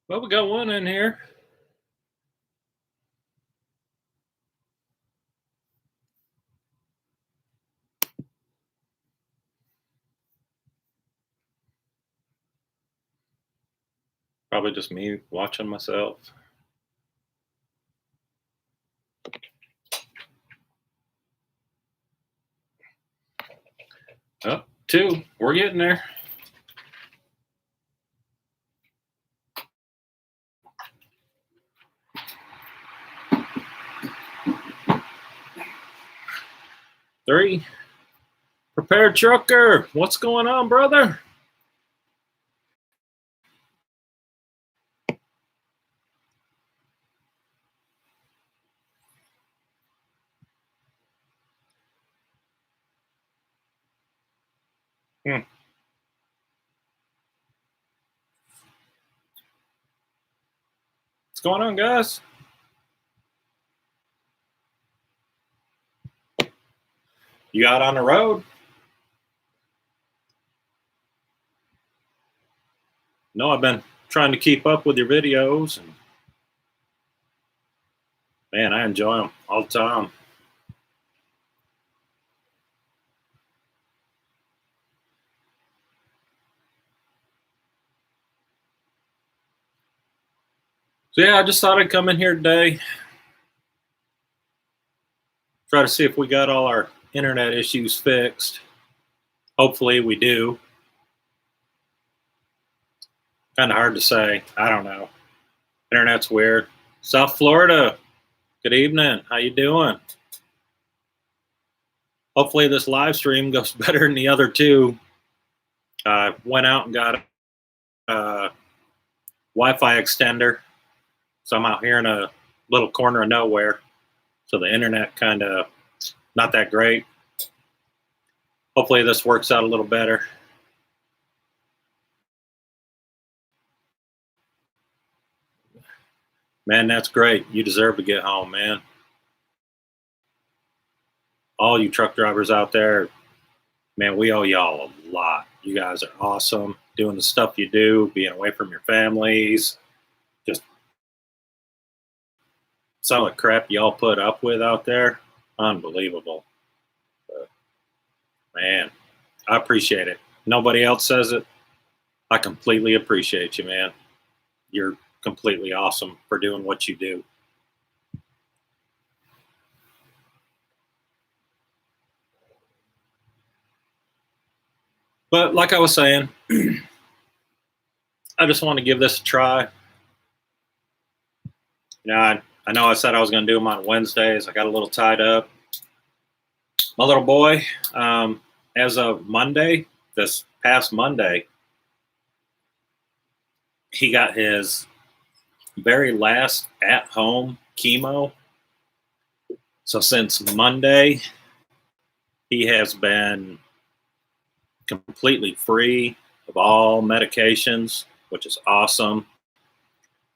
Well, we got one in here. Probably just me watching myself. Oh, two. We're getting there. Three. Prepared trucker. What's going on, brother? What's going on, guys? You out on the road? No, I've been trying to keep up with your videos, and man, I enjoy them all the time. So yeah, I just thought I'd come in here today, try to see if we got all our internet issues fixed. Hopefully, we do. Kind of hard to say. I don't know. Internet's weird. South Florida. Good evening. How you doing? Hopefully this live stream goes better than the other two. I went out and got a Wi-Fi extender, so I'm out here in a little corner of nowhere, so the internet kind of not that great. Hopefully this works out a little better. Man, that's great. You deserve to get home, man. All you truck drivers out there, man, we owe y'all a lot. You guys are awesome doing the stuff you do, being away from your families, just some of the crap y'all put up with out there. Unbelievable. But, man, I appreciate it. Nobody else says it. I completely appreciate you, man. You're completely awesome for doing what you do. But like I was saying, I just want to give this a try. I know I said I was going to do them on Wednesdays. I got a little tied up. My little boy, as of Monday, this past Monday, he got his very last at-home chemo. So since Monday, he has been completely free of all medications, which is awesome.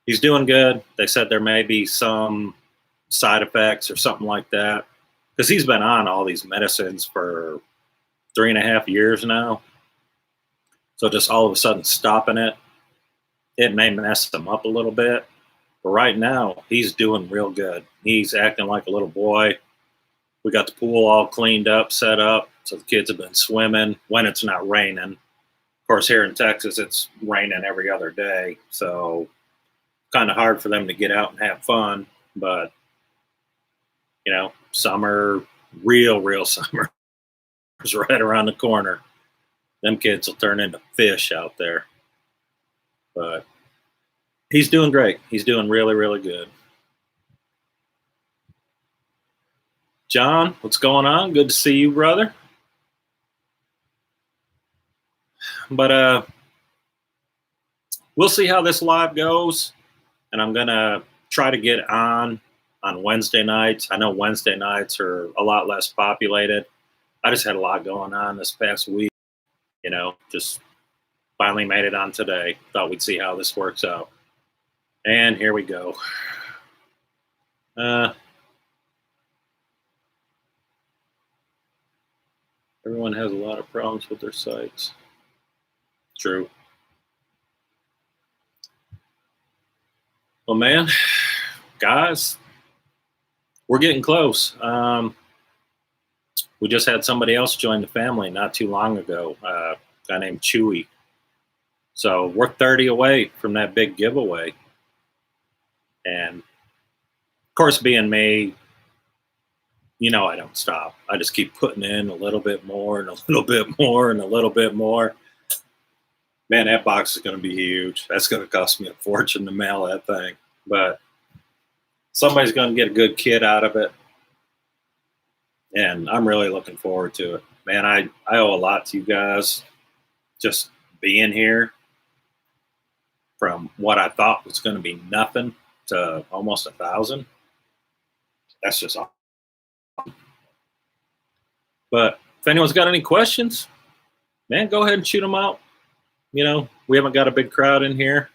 He's doing good. They said there may be some side effects or something like that because he's been on all these medicines for 3.5 years now. So just all of a sudden stopping it may mess him up a little bit. But right now, he's doing real good. He's acting like a little boy. We got the pool all cleaned up, set up. So the kids have been swimming when it's not raining. Of course, here in Texas, it's raining every other day. So kind of hard for them to get out and have fun. But, summer, real summer is right around the corner. Them kids will turn into fish out there. But he's doing great. He's doing really, really good. John, what's going on? Good to see you, brother. But we'll see how this live goes. And I'm going to try to get on Wednesday nights. I know Wednesday nights are a lot less populated. I just had a lot going on this past week. Just finally made it on today. Thought we'd see how this works out. And here we go. Everyone has a lot of problems with their sites. True. Well, man, guys, we're getting close. We just had somebody else join the family not too long ago, a guy named Chewy. So we're 30 away from that big giveaway. And of course, being me, I don't stop. I just keep putting in a little bit more and a little bit more and a little bit more. Man, that box is going to be huge. That's going to cost me a fortune to mail that thing. But somebody's going to get a good kid out of it. And I'm really looking forward to it. Man, I owe a lot to you guys just being here, from what I thought was going to be nothing to almost 1,000. That's just awesome. But if anyone's got any questions, man, go ahead and shoot them out. We haven't got a big crowd in here.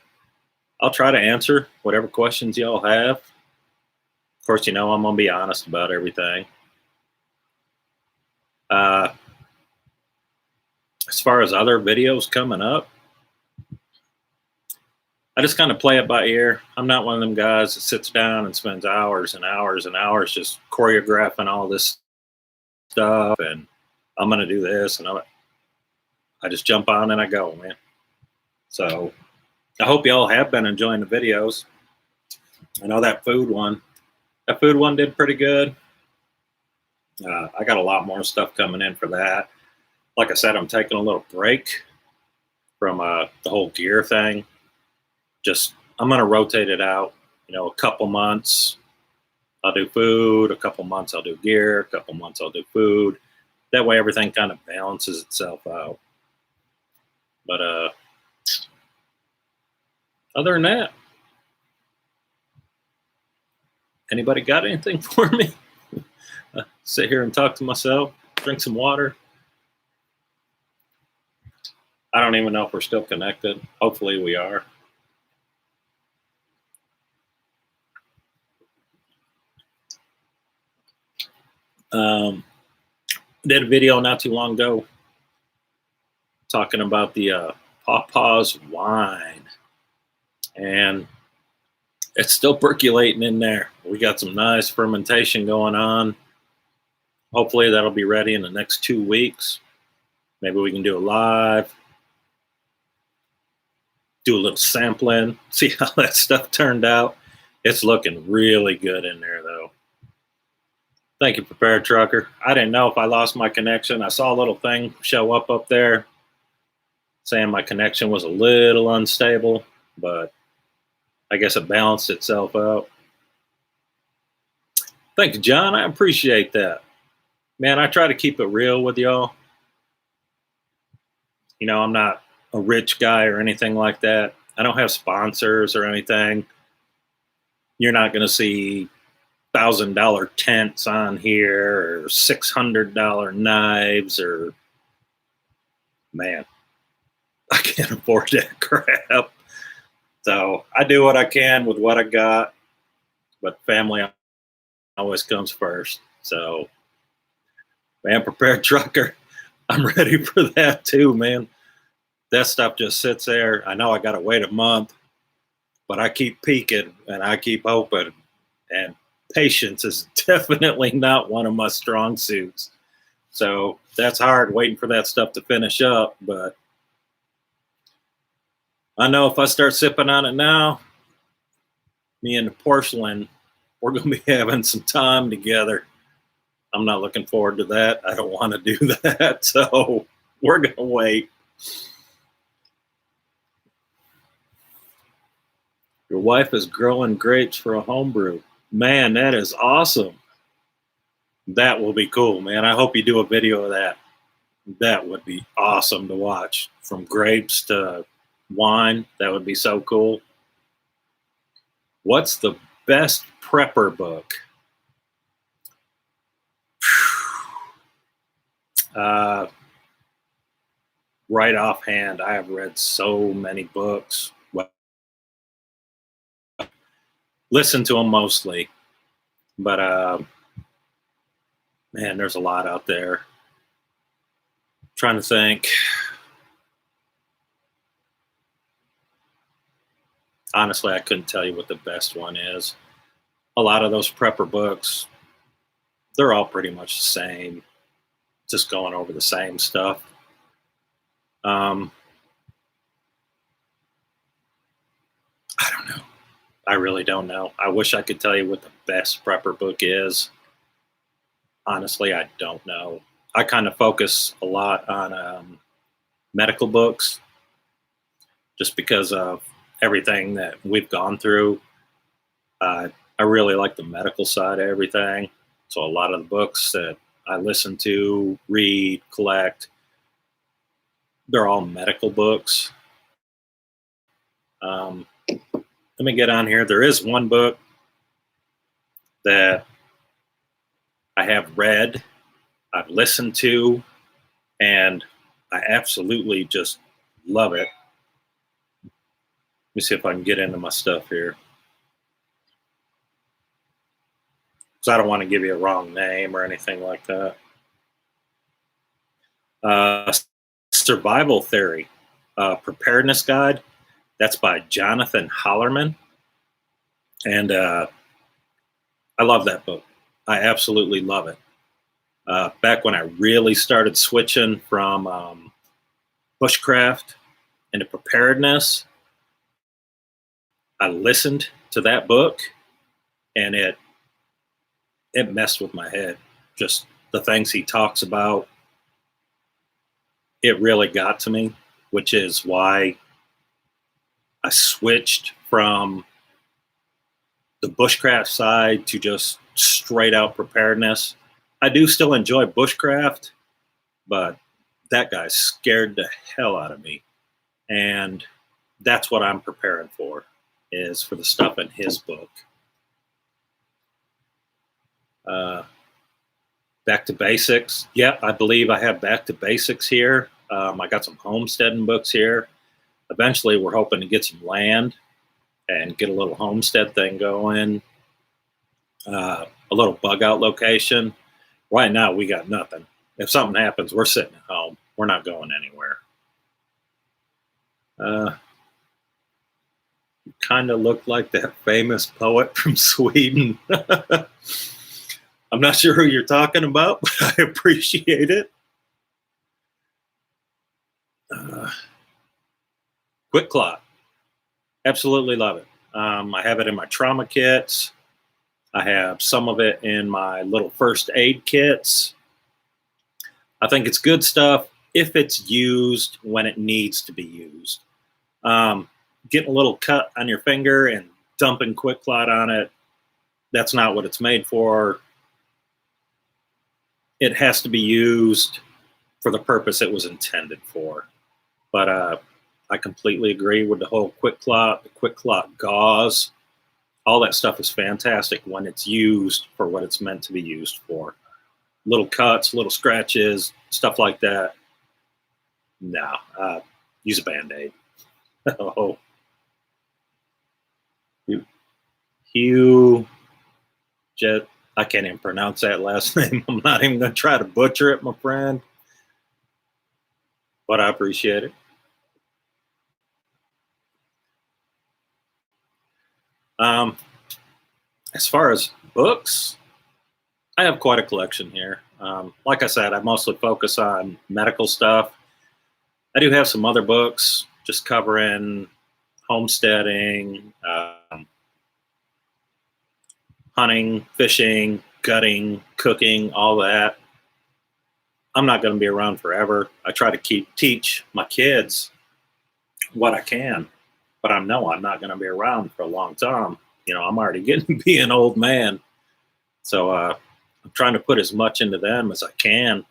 I'll try to answer whatever questions y'all have. Of course, I'm going to be honest about everything. As far as other videos coming up, I just kind of play it by ear. I'm not one of them guys that sits down and spends hours and hours and hours just choreographing all this stuff and I'm going to do this. And I just jump on and I go, man. So I hope y'all have been enjoying the videos. I know that food one did pretty good. I got a lot more stuff coming in for that. Like I said, I'm taking a little break from the whole gear thing. I'm going to rotate it out. A couple months I'll do food, a couple months I'll do gear, a couple months I'll do food. That way everything kind of balances itself out. But other than that, anybody got anything for me? Sit here and talk to myself, drink some water. I don't even know if we're still connected. Hopefully we are. Did a video not too long ago talking about the Pawpaw's wine, and it's still percolating in there. We got some nice fermentation going on. Hopefully that'll be ready in the next 2 weeks. Maybe we can do a live, do a little sampling, see how that stuff turned out. It's looking really good in there, though. Thank you, Prepared Trucker. I didn't know if I lost my connection. I saw a little thing show up there saying my connection was a little unstable, but I guess it balanced itself out. Thank you, John. I appreciate that. Man, I try to keep it real with y'all. I'm not a rich guy or anything like that. I don't have sponsors or anything. You're not going to see $1,000 tents on here or $600 knives or, man, I can't afford that crap. So I do what I can with what I got, but family always comes first. So, man, Prepared Trucker, I'm ready for that too, man. That stuff just sits there. I know I got to wait a month, but I keep peeking and I keep hoping. And patience is definitely not one of my strong suits. So that's hard waiting for that stuff to finish up. But I know if I start sipping on it now, me and the porcelain, we're going to be having some time together. I'm not looking forward to that. I don't want to do that. So we're going to wait. Your wife is growing grapes for a homebrew. Man, that is awesome. That will be cool, man. I hope you do a video of that. That would be awesome to watch. From grapes to wine, that would be so cool. What's the best prepper book? Right offhand, I have read so many books. Well, listen to them mostly, but man, there's a lot out there. I'm trying to think. Honestly, I couldn't tell you what the best one is. A lot of those prepper books, they're all pretty much the same, just going over the same stuff. Um, I don't know. I really don't know. I wish I could tell you what the best prepper book is. Honestly, I don't know. I kind of focus a lot on medical books just because of everything that we've gone through. I really like the medical side of everything. So a lot of the books that I listen to, read, collect, they're all medical books. Let me get on here. There is one book that I have read, I've listened to, and I absolutely just love it. Let me see if I can get into my stuff here. Because I don't want to give you a wrong name or anything like that. Survival Theory, Preparedness Guide. That's by Jonathan Hollerman. And I love that book. I absolutely love it. Back when I really started switching from bushcraft into preparedness, I listened to that book, and it messed with my head. Just the things he talks about, it really got to me, which is why I switched from the bushcraft side to just straight out preparedness. I do still enjoy bushcraft, but that guy scared the hell out of me. And that's what I'm preparing for, is for the stuff in his book. Back to Basics. Yeah, I believe I have Back to Basics here. I got some homesteading books here. Eventually, we're hoping to get some land and get a little homestead thing going. A little bug out location. Right now, we got nothing. If something happens, we're sitting at home. We're not going anywhere. You kind of look like that famous poet from Sweden. I'm not sure who you're talking about, but I appreciate it. Quick Clot. Absolutely love it. I have it in my trauma kits. I have some of it in my little first aid kits. I think it's good stuff if it's used when it needs to be used. Getting a little cut on your finger and dumping Quick Clot on it, that's not what it's made for. It has to be used for the purpose it was intended for. But I completely agree with the whole Quick Clot, the Quick Clot gauze. All that stuff is fantastic when it's used for what it's meant to be used for. Little cuts, little scratches, stuff like that. No, use a Band-Aid. Oh, Hugh Jet. I can't even pronounce that last name. I'm not even going to try to butcher it, my friend. But I appreciate it. As far as books, I have quite a collection here. Like I said, I mostly focus on medical stuff. I do have some other books just covering homesteading, hunting, fishing, gutting, cooking, all that. I'm not going to be around forever. I try to teach my kids what I can, but I know I'm not going to be around for a long time. I'm already getting to be an old man. So I'm trying to put as much into them as I can.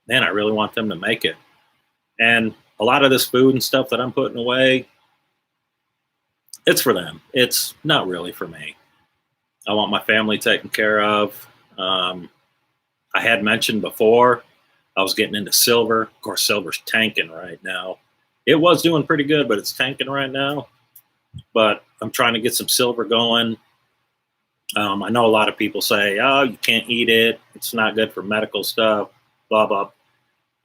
Man, I really want them to make it. And a lot of this food and stuff that I'm putting away, it's for them. It's not really for me. I want my family taken care of. I had mentioned before, I was getting into silver. Of course, silver's tanking right now. It was doing pretty good, but it's tanking right now. But I'm trying to get some silver going. I know a lot of people say, oh, you can't eat it. It's not good for medical stuff, blah, blah.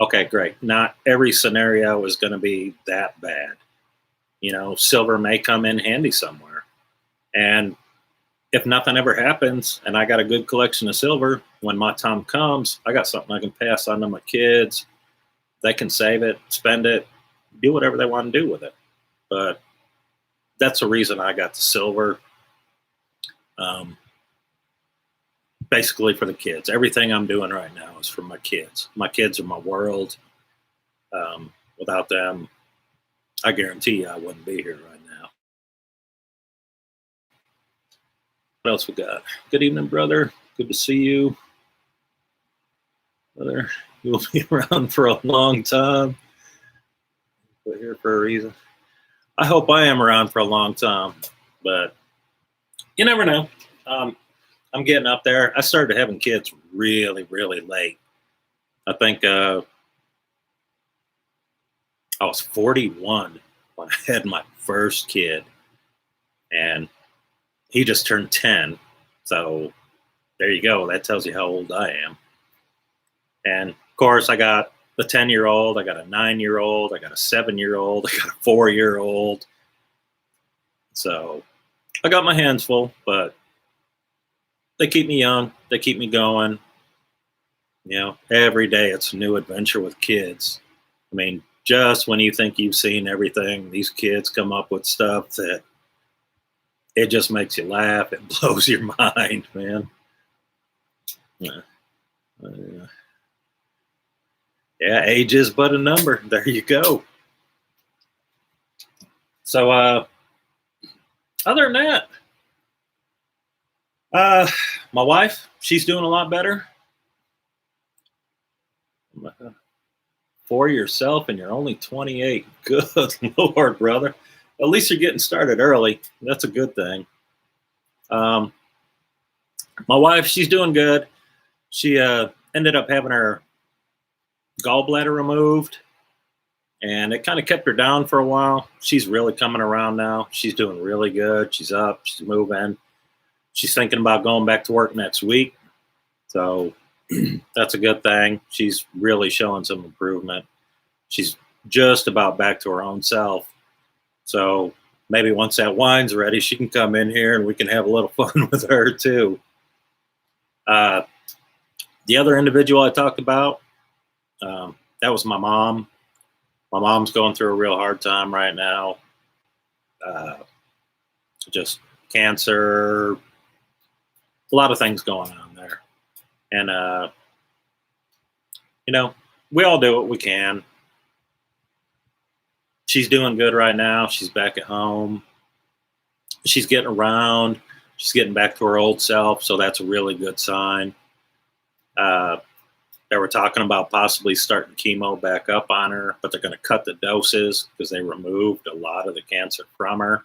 Okay, great. Not every scenario is going to be that bad. Silver may come in handy somewhere. And if nothing ever happens and I got a good collection of silver, when my time comes, I got something I can pass on to my kids. They can save it, spend it, do whatever they want to do with it. But that's the reason I got the silver. Um, Basically for the kids. Everything I'm doing right now is for my kids. My kids are my world. Without them, I guarantee you I wouldn't be here right now. What else we got? Good evening, brother. Good to see you. Brother, you will be around for a long time. We're here for a reason. I hope I am around for a long time, but you never know. Um, I'm getting up there. I started having kids really, really late. I think I was 41 when I had my first kid, and he just turned 10. So there you go. That tells you how old I am. And of course, I got a 10-year-old, I got a 9-year-old, I got a 7-year-old, I got a 4-year-old. So I got my hands full, but they keep me young. They keep me going. Every day it's a new adventure with kids. I mean, just when you think you've seen everything, these kids come up with stuff that it just makes you laugh. It blows your mind, man. Yeah. Yeah, age is but a number. There you go. So, other than that, my wife, she's doing a lot better. For yourself, and you're only 28. Good Lord, brother. At least you're getting started early. That's a good thing. Um, my wife, she's doing good. She ended up having her gallbladder removed, and it kind of kept her down for a while. She's really coming around now. She's doing really good. She's up. She's moving. She's thinking about going back to work next week. So that's a good thing. She's really showing some improvement. She's just about back to her own self. So maybe once that wine's ready, she can come in here and we can have a little fun with her too. The other individual I talked about, that was my mom. My mom's going through a real hard time right now. Just cancer, a lot of things going on there. And, we all do what we can. She's doing good right now. She's back at home. She's getting around. She's getting back to her old self. So that's a really good sign. They were talking about possibly starting chemo back up on her, but they're going to cut the doses because they removed a lot of the cancer from her.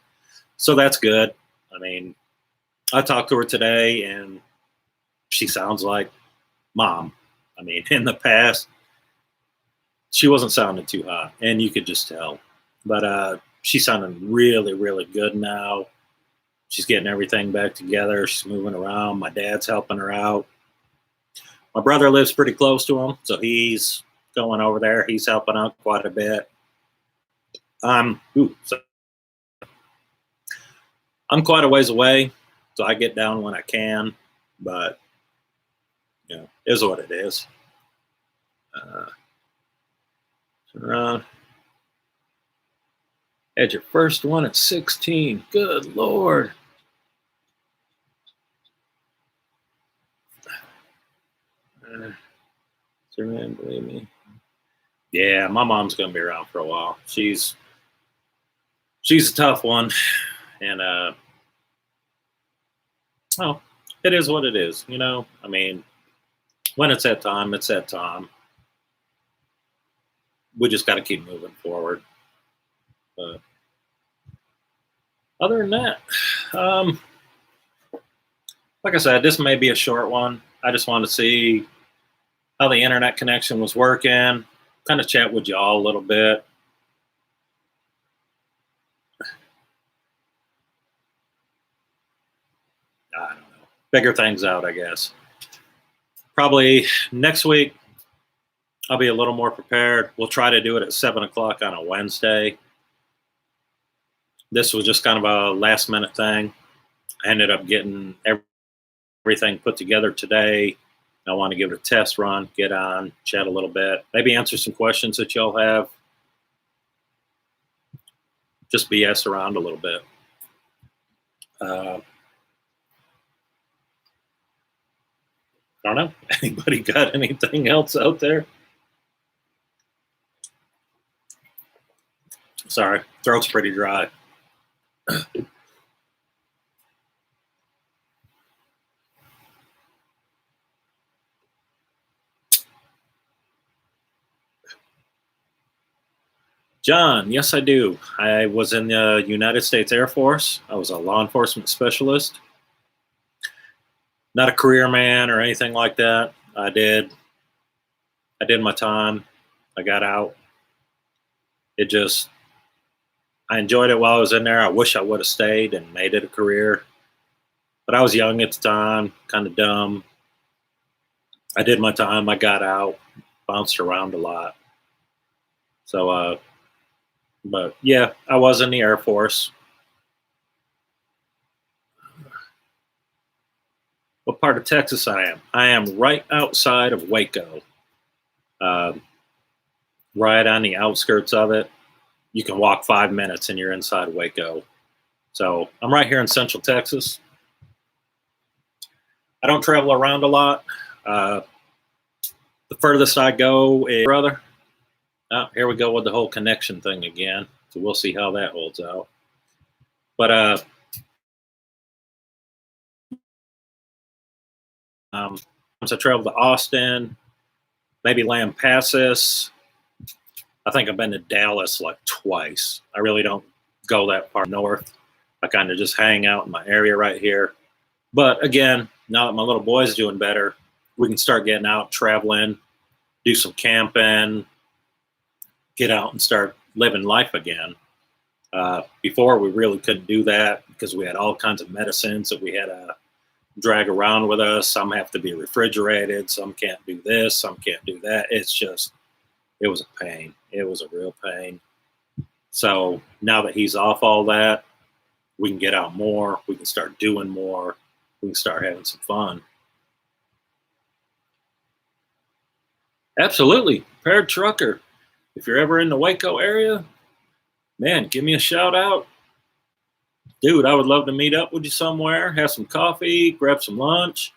So that's good. I mean, I talked to her today and she sounds like mom. I mean, in the past, she wasn't sounding too hot, and you could just tell. But she's sounding really, really good now. She's getting everything back together. She's moving around. My dad's helping her out. My brother lives pretty close to him, so he's going over there. He's helping out quite a bit. So I'm quite a ways away, so I get down when I can, but is what it is. Turn around. Had your first one at 16. Good Lord. Man, believe me. Yeah, my mom's gonna be around for a while. She's a tough one, and well, it is what it is. I mean, when it's that time, it's that time. We just got to keep moving forward. But other than that, like I said, this may be a short one. I just wanted to see how the internet connection was working, kind of chat with y'all a little bit. I don't know. Figure things out, I guess. Probably next week, I'll be a little more prepared. We'll try to do it at 7 o'clock on a Wednesday. This was just kind of a last minute thing. I ended up getting everything put together today. I want to give it a test run, get on, chat a little bit, maybe answer some questions that y'all have. Just BS around a little bit. I don't know. Anybody got anything else out there? Sorry, throat's pretty dry. John, yes, I do. I was in the United States Air Force. I was a law enforcement specialist. Not a career man or anything like that. I did my time. I got out. I enjoyed it while I was in there. I wish I would have stayed and made it a career. But I was young at the time, kind of dumb. I did my time. I got out, bounced around a lot. So, but yeah, I was in the Air Force. What part of Texas I am? I am right outside of Waco, right on the outskirts of it. You can walk 5 minutes and you're inside Waco. So I'm right here in Central Texas. I don't travel around a lot. The furthest I go is brother. Oh, here we go with the whole connection thing again. So we'll see how that holds out. But once I traveled to Austin, maybe Lampasas. I think I've been to Dallas like twice. I really don't go that far north. I kind of just hang out in my area right here. But again, now that my little boy's doing better, we can start getting out, traveling, do some camping, get out and start living life again. Before, we really couldn't do that because we had all kinds of medicines that we had to drag around with us. Some have to be refrigerated. Some can't do this. Some can't do that. It was a pain. It was a real pain. So now that he's off all that, we can get out more. We can start doing more. We can start having some fun. Absolutely. Paired trucker. If you're ever in the Waco area, man, give me a shout out. Dude, I would love to meet up with you somewhere, have some coffee, grab some lunch,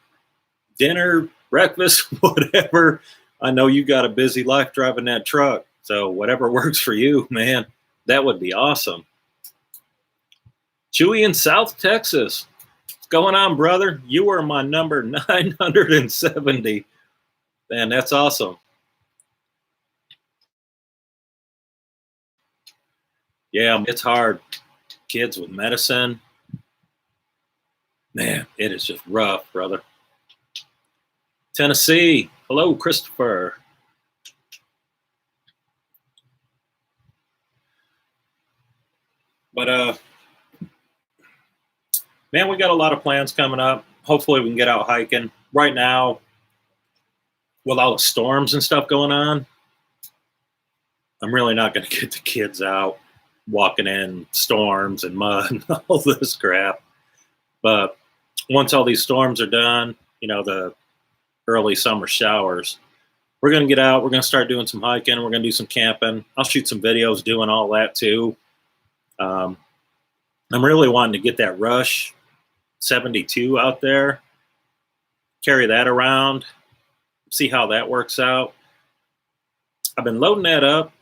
dinner, breakfast, whatever. I know you got a busy life driving that truck. So whatever works for you, man, that would be awesome. Chewy in South Texas. What's going on, brother? You were my number 970. Man, that's awesome. Yeah, it's hard. Kids with medicine. Man, it is just rough, brother. Tennessee. Hello, Christopher. But man, we got a lot of plans coming up. Hopefully we can get out hiking. Right now, with all the storms and stuff going on, I'm really not going to get the kids out walking in storms and mud and all this crap. But once all these storms are done, the early summer showers, we're going to get out. We're going to start doing some hiking. We're going to do some camping. I'll shoot some videos doing all that too. I'm really wanting to get that Rush 72 out there, carry that around, see how that works out. I've been loading that up,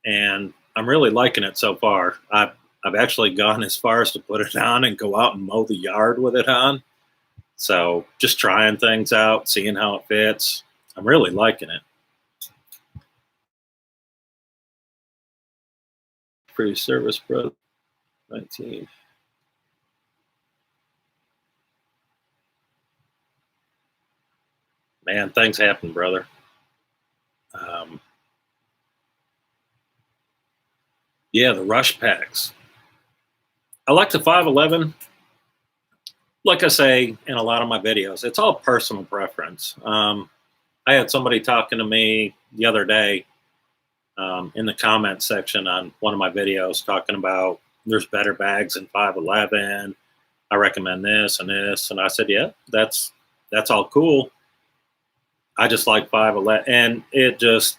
and I'm really liking it so far. I've actually gone as far as to put it on and go out and mow the yard with it on. So just trying things out, seeing how it fits. I'm really liking it. Pretty service, bro. 19. Man, things happen, brother. Yeah, the Rush packs. I like the 511. Like I say in a lot of my videos, it's all personal preference. I had somebody talking to me the other day in the comment section on one of my videos talking about there's better bags in 511. I recommend this and this, and I said, yeah, that's all cool. I just like 511, and it just,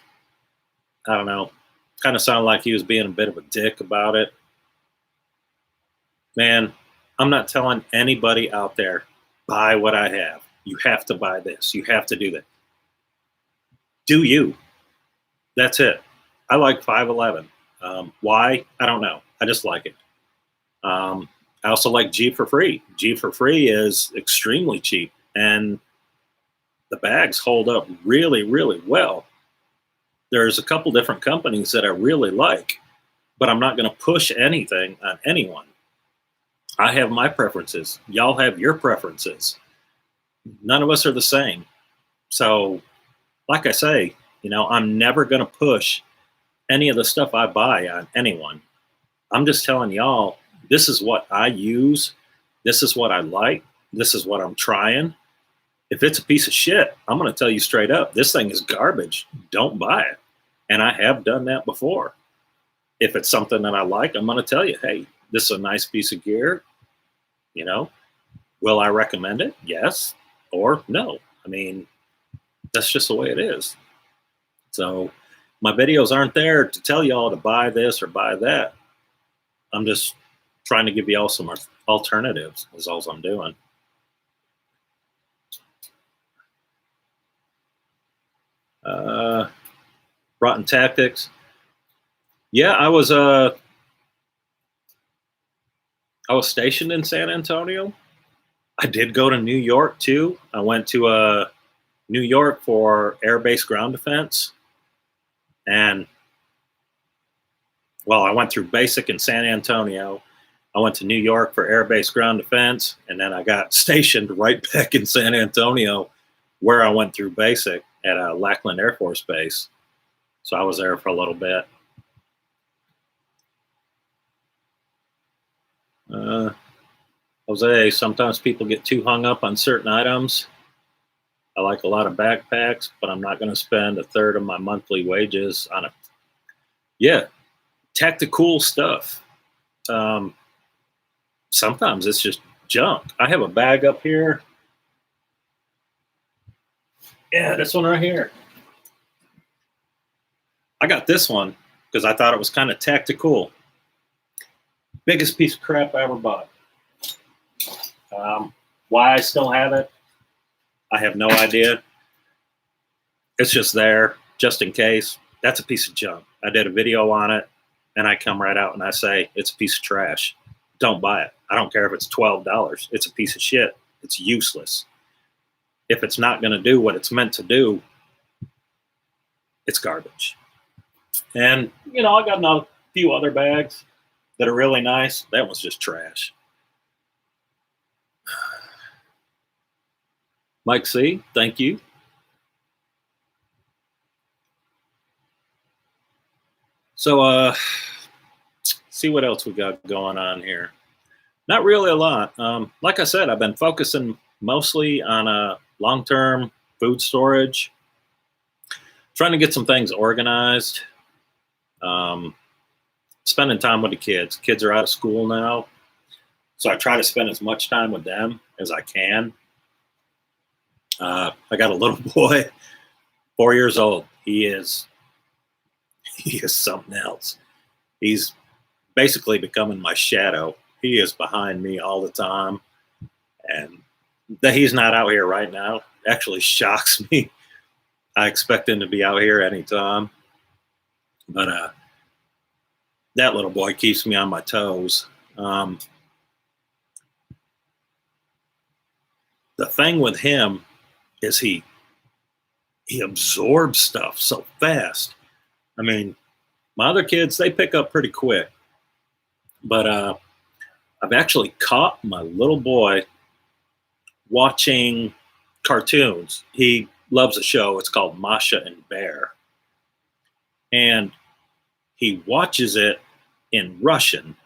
I don't know, kind of sounded like he was being a bit of a dick about it. Man, I'm not telling anybody out there, buy what I have. You have to buy this. You have to do that. Do you? That's it. I like 511. Why? I don't know. I just like it. I also like G for Free. G for Free is extremely cheap, and the bags hold up really, really well. There's a couple different companies that I really like, but I'm not going to push anything on anyone. I have my preferences. Y'all have your preferences. None of us are the same. So, like I say, I'm never going to push any of the stuff I buy on anyone. I'm just telling y'all, this is what I use. This is what I like. This is what I'm trying. If it's a piece of shit, I'm going to tell you straight up, this thing is garbage. Don't buy it. And I have done that before. If it's something that I like, I'm going to tell you, hey, this is a nice piece of gear. Will I recommend it? Yes or no. I mean, that's just the way it is. So my videos aren't there to tell y'all to buy this or buy that. I'm just trying to give y'all some alternatives is all I'm doing. Rotten Tactics. Yeah, I was stationed in San Antonio. I did go to New York too. I went to New York for Air Base Ground Defense. And, well, I went through basic in San Antonio. I went to New York for Air Base Ground Defense. And then I got stationed right back in San Antonio where I went through basic at Lackland Air Force Base. So I was there for a little bit. Jose, sometimes people get too hung up on certain items. I like a lot of backpacks, but I'm not going to spend a third of my monthly wages on it. Yeah, tactical stuff. Sometimes it's just junk. I have a bag up here. Yeah, this one right here. I got this one because I thought it was kind of tactical. Biggest piece of crap I ever bought. Why I still have it, I have no idea. It's just there, just in case. That's a piece of junk. I did a video on it, and I come right out and I say, it's a piece of trash. Don't buy it. I don't care if it's $12. It's a piece of shit. It's useless. If it's not going to do what it's meant to do, it's garbage. And, I got a few other bags that are really nice. That one's just trash. Mike C., thank you. So, see what else we got going on here. Not really a lot. Like I said, I've been focusing mostly on long-term food storage, trying to get some things organized, spending time with the kids. Kids are out of school now, so I try to spend as much time with them as I can. I got a little boy, 4 years old. He is something else. He's basically becoming my shadow. He is behind me all the time. And that he's not out here right now actually shocks me. I expect him to be out here anytime. But that little boy keeps me on my toes. The thing with him is he absorbs stuff so fast. I mean, my other kids, they pick up pretty quick. But I've actually caught my little boy watching cartoons. He loves a show. It's called Masha and Bear. And he watches it in Russian.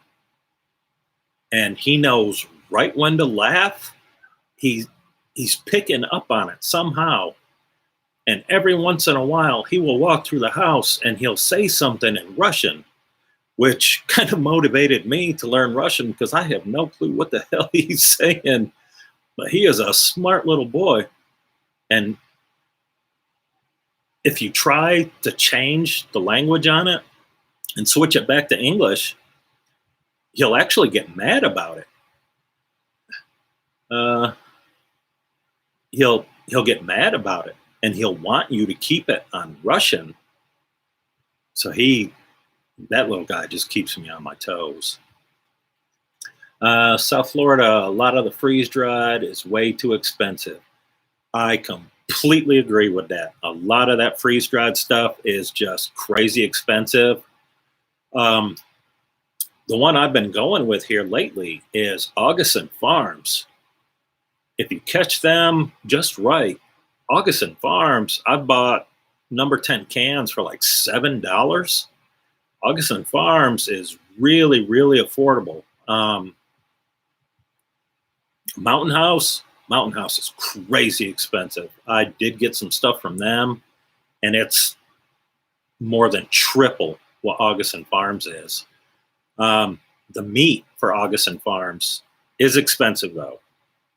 And he knows right when to laugh. He's picking up on it somehow. And every once in a while, he will walk through the house and he'll say something in Russian, which kind of motivated me to learn Russian because I have no clue what the hell he's saying. But he is a smart little boy. And if you try to change the language on it and switch it back to English, he'll actually get mad about it. Uh, he'll get mad about it, and he'll want you to keep it on Russian. So that little guy just keeps me on my toes. South Florida, a lot of the freeze dried is way too expensive. I completely agree with that. A lot of that freeze dried stuff is just crazy expensive. The one I've been going with here lately is Augustin Farms. If you catch them just right, Augustin Farms, I've bought number 10 cans for like $7. Augustin Farms is really, really affordable. Mountain House is crazy expensive. I did get some stuff from them, and it's more than triple what Augustin Farms is. The meat for Augustin Farms is expensive though.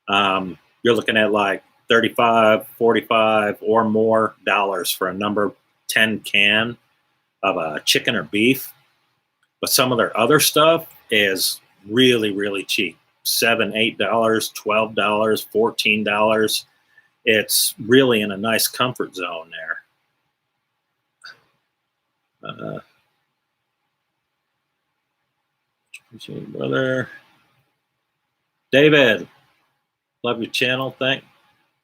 You're looking at like $35, $45 or more dollars for a number 10 can of chicken or beef. But some of their other stuff is really, really cheap. $7, $8, $12, $14. It's really in a nice comfort zone there. Appreciate it, brother. David, love your channel.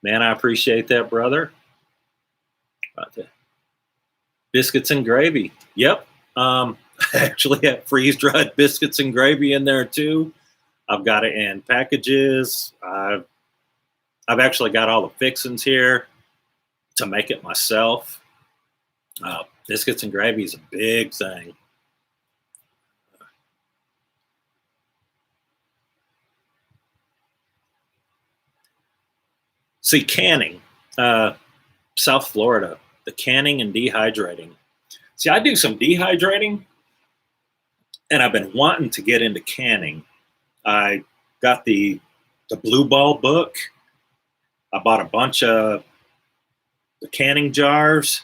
Man, I appreciate that, brother. Biscuits and gravy. Yep. I actually have freeze-dried biscuits and gravy in there too. I've got it in packages. I've actually got all the fixings here to make it myself. Biscuits and gravy is a big thing. See, canning, South Florida, the canning and dehydrating. See, I do some dehydrating, and I've been wanting to get into canning. I got the Blue Ball book. I bought a bunch of the canning jars,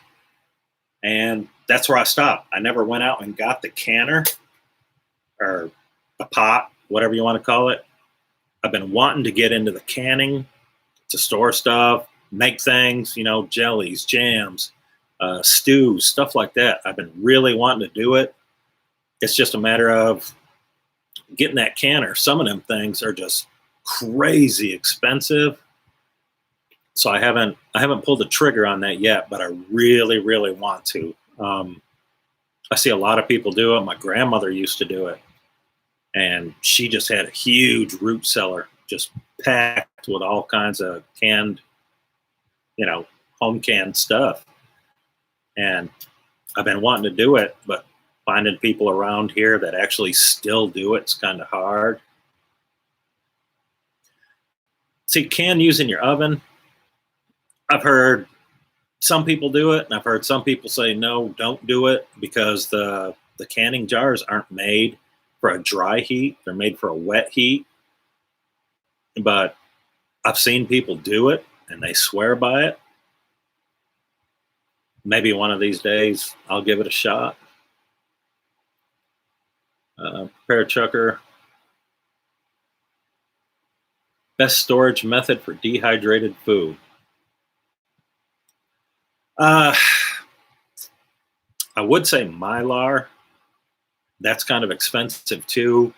and that's where I stopped. I never went out and got the canner or a pot, whatever you want to call it. I've been wanting to get into the canning to store stuff, make things, jellies, jams, stews, stuff like that. I've been really wanting to do it. It's just a matter of getting that canner. Some of them things are just crazy expensive. So I haven't pulled the trigger on that yet, but I really, really want to. I see a lot of people do it. My grandmother used to do it, and she just had a huge root cellar, just packed with all kinds of canned, home canned stuff. And I've been wanting to do it, but finding people around here that actually still do it's kind of hard. See, can use in your oven. I've heard some people do it, and I've heard some people say, no, don't do it, because the canning jars aren't made for a dry heat. They're made for a wet heat. But I've seen people do it, and they swear by it. Maybe one of these days I'll give it a shot. Prepare chucker. Best storage method for dehydrated food. I would say Mylar. That's kind of expensive too.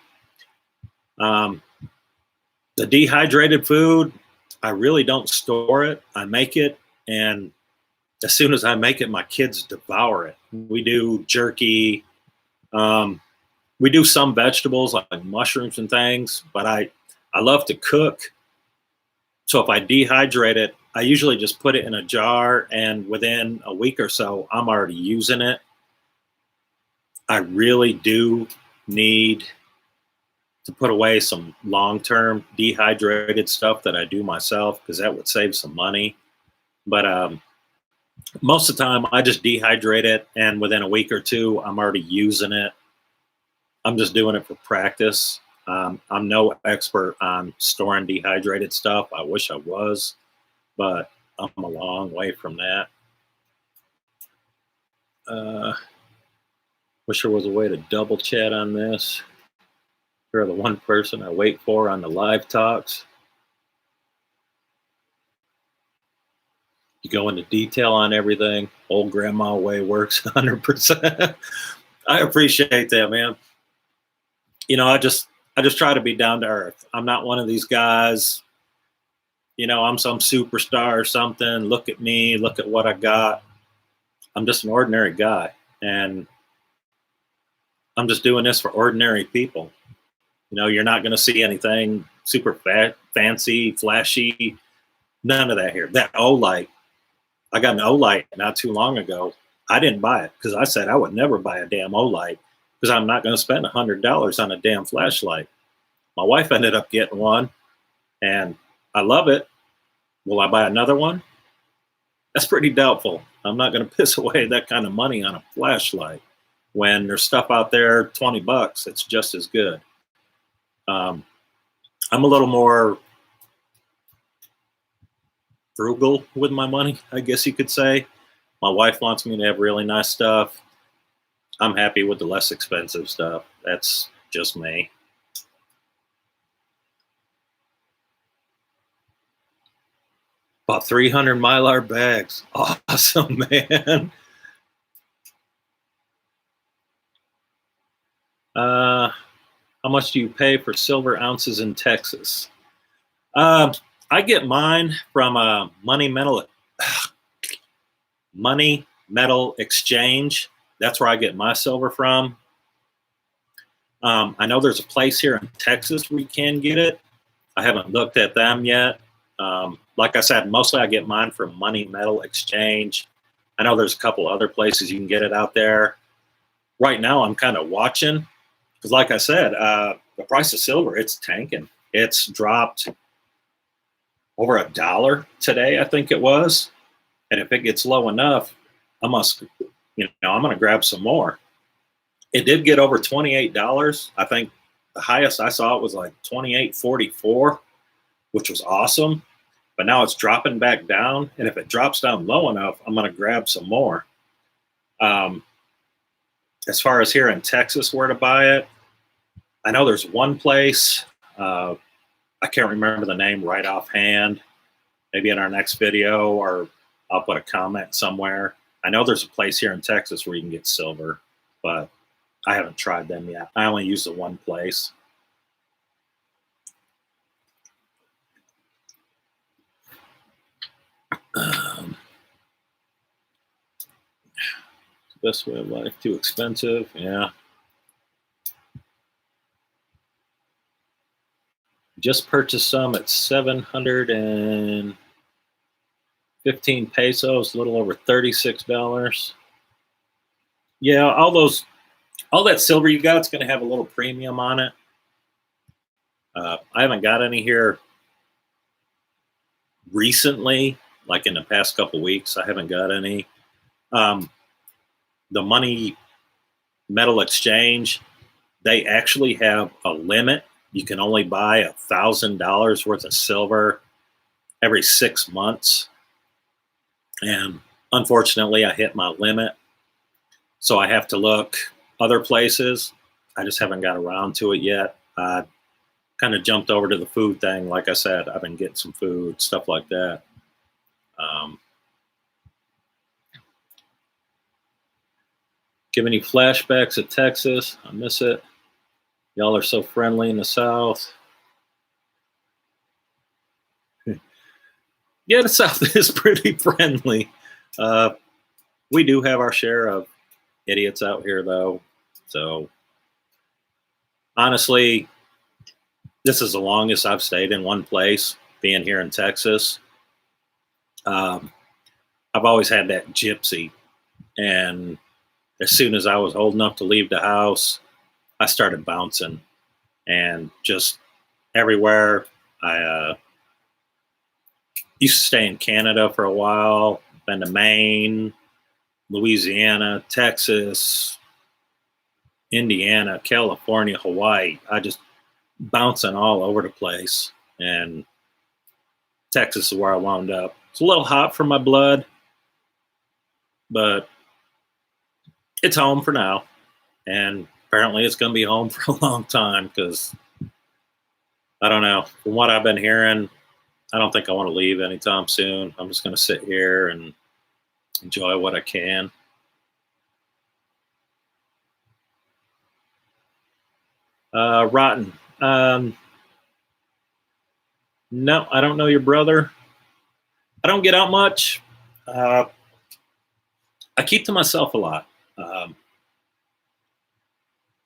The dehydrated food, I really don't store it. I make it, and as soon as I make it, my kids devour it. We do jerky. We do some vegetables like mushrooms and things, but I love to cook. So if I dehydrate it, I usually just put it in a jar, and within a week or so, I'm already using it. I really do need to put away some long-term dehydrated stuff that I do myself, because that would save some money. But Most of the time, I just dehydrate it, and within a week or two, I'm already using it. I'm just doing it for practice. I'm no expert on storing dehydrated stuff. I wish I was, but I'm a long way from that. Uh, Wish there was a way to double chat on this. You're the one person I wait for on the live talks. You go into detail on everything. Old grandma way works 100%. I appreciate that, man. I just try to be down to earth. I'm not one of these guys, I'm some superstar or something. Look at me, look at what I got. I'm just an ordinary guy, and I'm just doing this for ordinary people. You're not going to see anything super fancy, flashy, none of that here. That Olight, I got an Olight not too long ago. I didn't buy it because I said I would never buy a damn Olight because I'm not going to spend $100 on a damn flashlight. My wife ended up getting one, and I love it. Will I buy another one? That's pretty doubtful. I'm not going to piss away that kind of money on a flashlight when there's stuff out there, $20, it's just as good. I'm a little more frugal with my money, I guess you could say. My wife wants me to have really nice stuff. I'm happy with the less expensive stuff. That's just me. About 300 Mylar bags. Awesome, man. How much do you pay for silver ounces in Texas? I get mine from a money metal exchange. That's where I get my silver from. I know there's a place here in Texas where you can get it. I haven't looked at them yet. Like I said, mostly I get mine from Money Metal Exchange. I know there's a couple other places you can get it out there. Right now, I'm kind of watching because, like I said, the price of silver, it's tanking. It's dropped over $1 today, I think it was. And if it gets low enough, I'm going to grab some more. It did get over $28. I think the highest I saw it was like $28.44, which was awesome. But now it's dropping back down. And if it drops down low enough, I'm going to grab some more. As far as here in Texas, where to buy it, I know there's one place. I can't remember the name right offhand. Maybe in our next video, or I'll put a comment somewhere. I know there's a place here in Texas where you can get silver, but I haven't tried them yet. I only use the one place. Best way of life, too expensive. Yeah. Just purchased some at 715 pesos, a little over $36. Yeah, all that silver you got, it's going to have a little premium on it. I haven't got any here recently, like in the past couple weeks. I haven't got any. The Money Metal Exchange, they actually have a limit. You can only buy $1,000 worth of silver every 6 months. And unfortunately, I hit my limit. So I have to look other places. I just haven't got around to it yet. I kind of jumped over to the food thing. Like I said, I've been getting some food, stuff like that. Give any flashbacks of Texas? I miss it. Y'all are so friendly in the South. Yeah, the South is pretty friendly. We do have our share of idiots out here, though. So, honestly, this is the longest I've stayed in one place, being here in Texas. I've always had that gypsy. And as soon as I was old enough to leave the house, I started bouncing. And just everywhere. I used to stay in Canada for a while. Been to Maine, Louisiana, Texas, Indiana, California, Hawaii. I just bouncing all over the place. And Texas is where I wound up. It's a little hot for my blood, but it's home for now. And apparently it's going to be home for a long time because I don't know. From what I've been hearing, I don't think I want to leave anytime soon. I'm just going to sit here and enjoy what I can. Rotten. No, I don't know your brother. I don't get out much. I keep to myself a lot.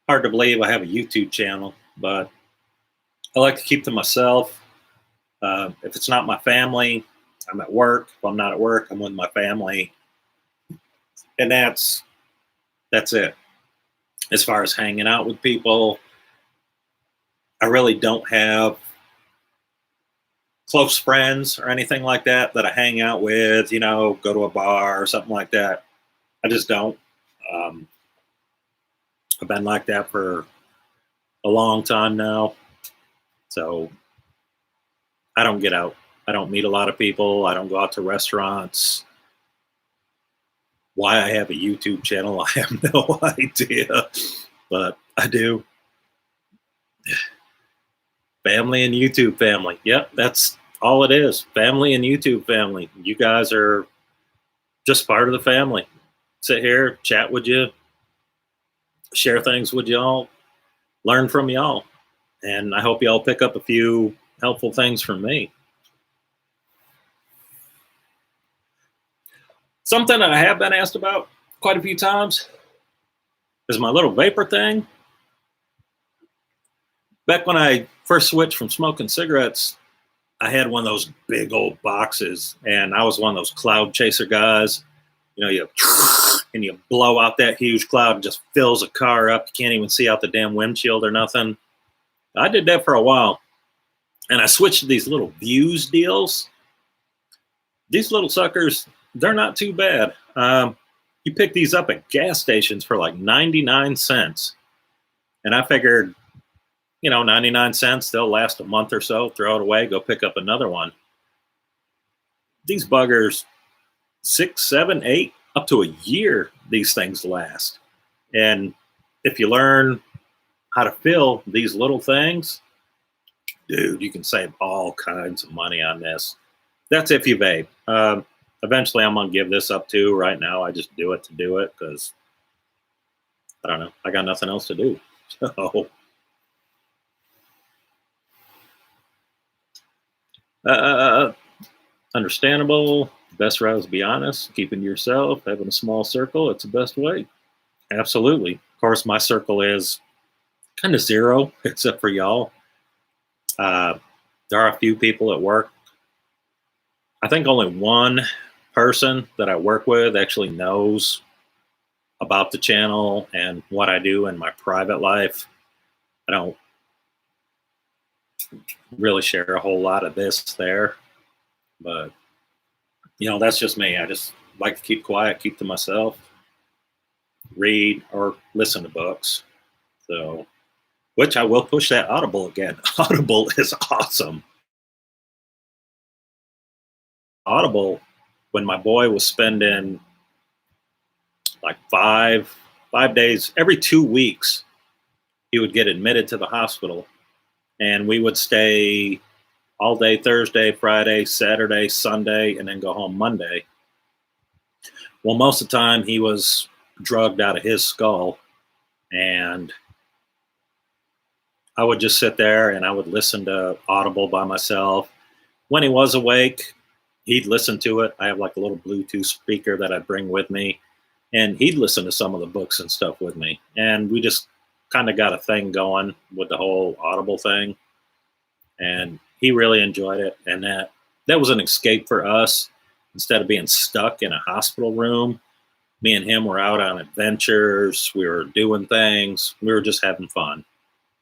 Hard to believe I have a YouTube channel, but I like to keep to myself. If it's not my family, I'm at work. If I'm not at work, I'm with my family. And that's it. As far as hanging out with people, I really don't have close friends or anything like that I hang out with, go to a bar or something like that. I just don't. I've been like that for a long time now. So I don't get out. I don't meet a lot of people. I don't go out to restaurants. Why I have a YouTube channel, I have no idea, but I do. Family and YouTube family. Yep, that's all it is. Family and YouTube family. You guys are just part of the family. Sit here, chat with you, share things with y'all, learn from y'all. And I hope y'all pick up a few helpful things from me. Something that I have been asked about quite a few times is my little vapor thing. Back when I first switched from smoking cigarettes, I had one of those big old boxes, and I was one of those cloud chaser guys. You blow out that huge cloud and just fills a car up. You can't even see out the damn windshield or nothing. I did that for a while, and I switched to these little Views deals. These little suckers, they're not too bad. You pick these up at gas stations for like 99 cents. And I figured, 99 cents, they'll last a month or so, throw it away, go pick up another one. These buggers, 6, 7, 8, up to a year, these things last. And if you learn how to fill these little things, dude, you can save all kinds of money on this. That's if you vape. Eventually, I'm going to give this up too. Right now, I just do it to do it because, I don't know, I got nothing else to do. So, understandable. Best route is to be honest, keeping to yourself, having a small circle. It's the best way. Absolutely. Of course, my circle is kind of zero, except for y'all. There are a few people at work. I think only one person that I work with actually knows about the channel and what I do in my private life. I don't really share a whole lot of this there, but that's just me. I just like to keep quiet, keep to myself, read or listen to books. So, which I will push that Audible again. Audible is awesome. Audible, when my boy was spending like five days, every 2 weeks, he would get admitted to the hospital, and we would stay all day Thursday, Friday, Saturday, Sunday, and then go home Monday. Well, most of the time he was drugged out of his skull, and I would just sit there and I would listen to Audible by myself. When he was awake, he'd listen to it. I have like a little Bluetooth speaker that I bring with me, and he'd listen to some of the books and stuff with me. And we just kind of got a thing going with the whole Audible thing. And he really enjoyed it. And that was an escape for us. Instead of being stuck in a hospital room, me and him were out on adventures. We were doing things. We were just having fun.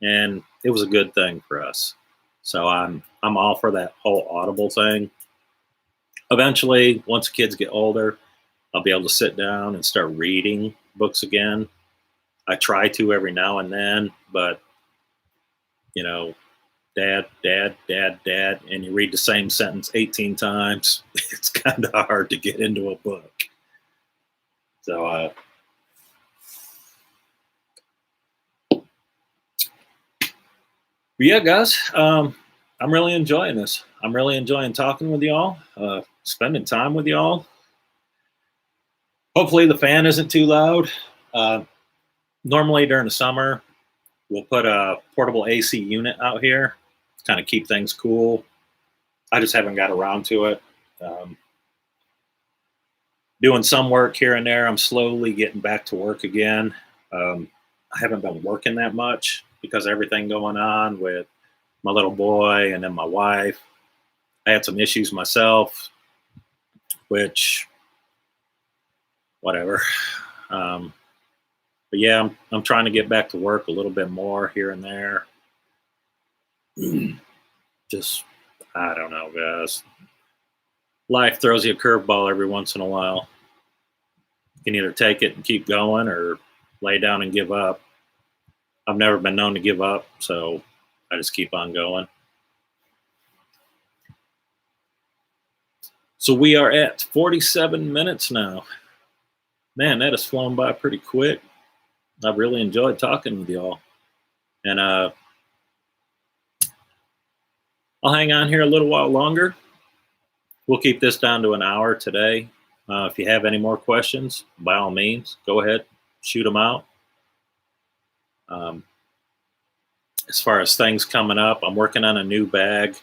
And it was a good thing for us. So I'm all for that whole Audible thing. Eventually, once the kids get older, I'll be able to sit down and start reading books again. I try to every now and then, but you know, dad, dad, dad, dad, and you read the same sentence 18 times. It's kind of hard to get into a book. So, yeah, guys, I'm really enjoying this. I'm really enjoying talking with y'all, spending time with y'all. Hopefully, the fan isn't too loud. Uh, Normally, during the summer, we'll put a portable AC unit out here, kind of keep things cool. I just haven't got around to it. Um, Doing some work here and there. I'm slowly getting back to work again. I haven't been working that much because of everything going on with my little boy and then my wife. I had some issues myself, which, whatever. Um, but yeah, I'm trying to get back to work a little bit more here and there. Just, I don't know, guys. Life throws you a curveball every once in a while. You can either take it and keep going or lay down and give up. I've never been known to give up, so I just keep on going. So we are at 47 minutes now. Man, that has flown by pretty quick. I've really enjoyed talking with y'all. And I'll hang on here a little while longer. We'll keep this down to an hour today. If you have any more questions, by all means, go ahead, shoot them out. As far as things coming up, I'm working on a new bag.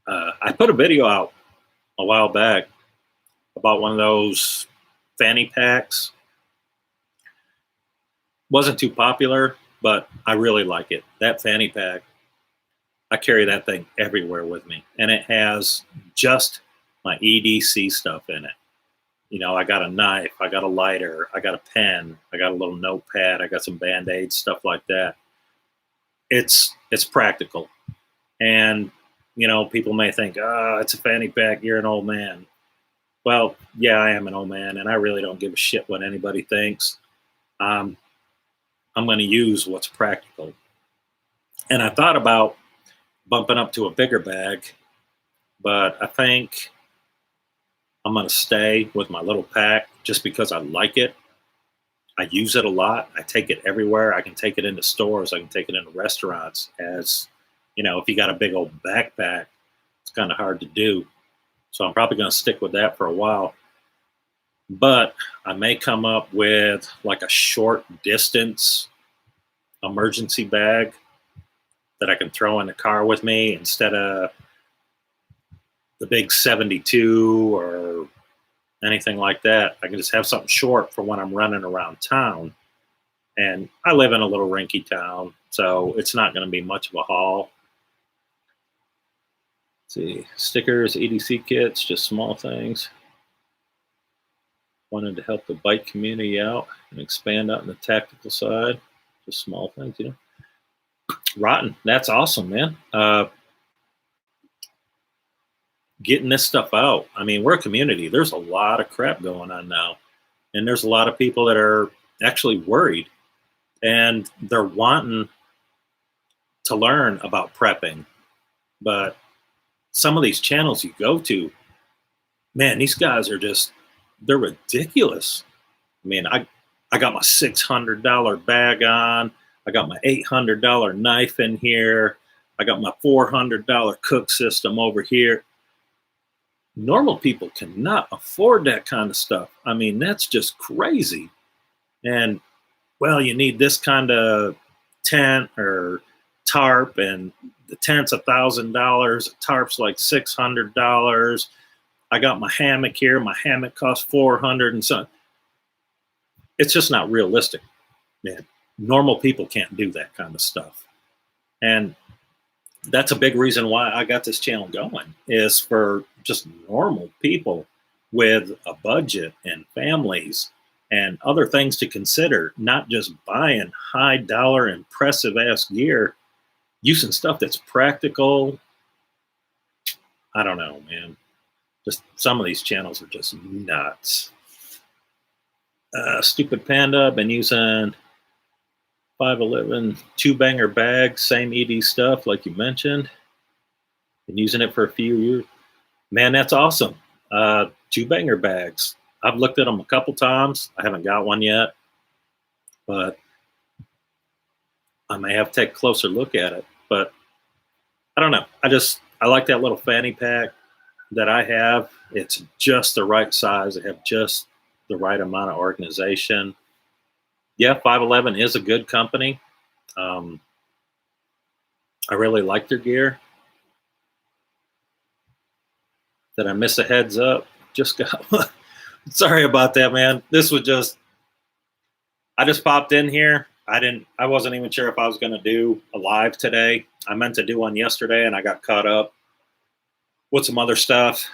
I put a video out a while back about one of those fanny packs. Wasn't too popular, but I really like it. That fanny pack, I carry that thing everywhere with me, and it has just my EDC stuff in it. You know, I got a knife, I got a lighter, I got a pen, I got a little notepad, I got some Band-Aids, stuff like that. It's practical. And, you know, people may think, oh, it's a fanny pack, you're an old man. Well, yeah, I am an old man, and I really don't give a shit what anybody thinks. I'm going to use what's practical. And I thought about bumping up to a bigger bag, but I think I'm going to stay with my little pack just because I like it. I use it a lot. I take it everywhere. I can take it into stores. I can take it into restaurants. As you know, if you got a big old backpack, it's kind of hard to do. So I'm probably going to stick with that for a while. But I may come up with like a short distance emergency bag that I can throw in the car with me instead of the big 72 or anything like that. I can just have something short for when I'm running around town. And I live in a little rinky town, so it's not going to be much of a haul. Let's see, stickers, EDC kits, just small things. Wanted to help the bike community out and expand out on the tactical side. Just small things, you know. Rotten, that's awesome, man. Getting this stuff out. I mean, we're a community. There's a lot of crap going on now. And there's a lot of people that are actually worried. And they're wanting to learn about prepping. But some of these channels you go to, man, these guys are just, they're ridiculous. I mean, I got my $600 bag on. I got my $800 knife in here. I got my $400 cook system over here. Normal people cannot afford that kind of stuff. I mean, that's just crazy. And, well, you need this kind of tent or tarp, and the tent's $1,000. The tarp's like $600. I got my hammock here. My hammock costs $400 and so. It's just not realistic, man. Normal people can't do that kind of stuff. And that's a big reason why I got this channel going, is for just normal people with a budget and families and other things to consider, not just buying high dollar impressive ass gear, using stuff that's practical. I don't know, man. Just some of these channels are just nuts. Stupid Panda, been using 511 two-banger bag, same ED stuff like you mentioned. Been using it for a few years. Man, that's awesome. Two-banger bags. I've looked at them a couple times. I haven't got one yet, but I may have to take a closer look at it. But I don't know. I like that little fanny pack that I have. It's just the right size. I have just the right amount of organization. Yeah, 511 is a good company. I really like their gear. Did I miss a heads up? Just got. Sorry about that, man. This was just. I just popped in here. I wasn't even sure if I was going to do a live today. I meant to do one yesterday, and I got caught up with some other stuff.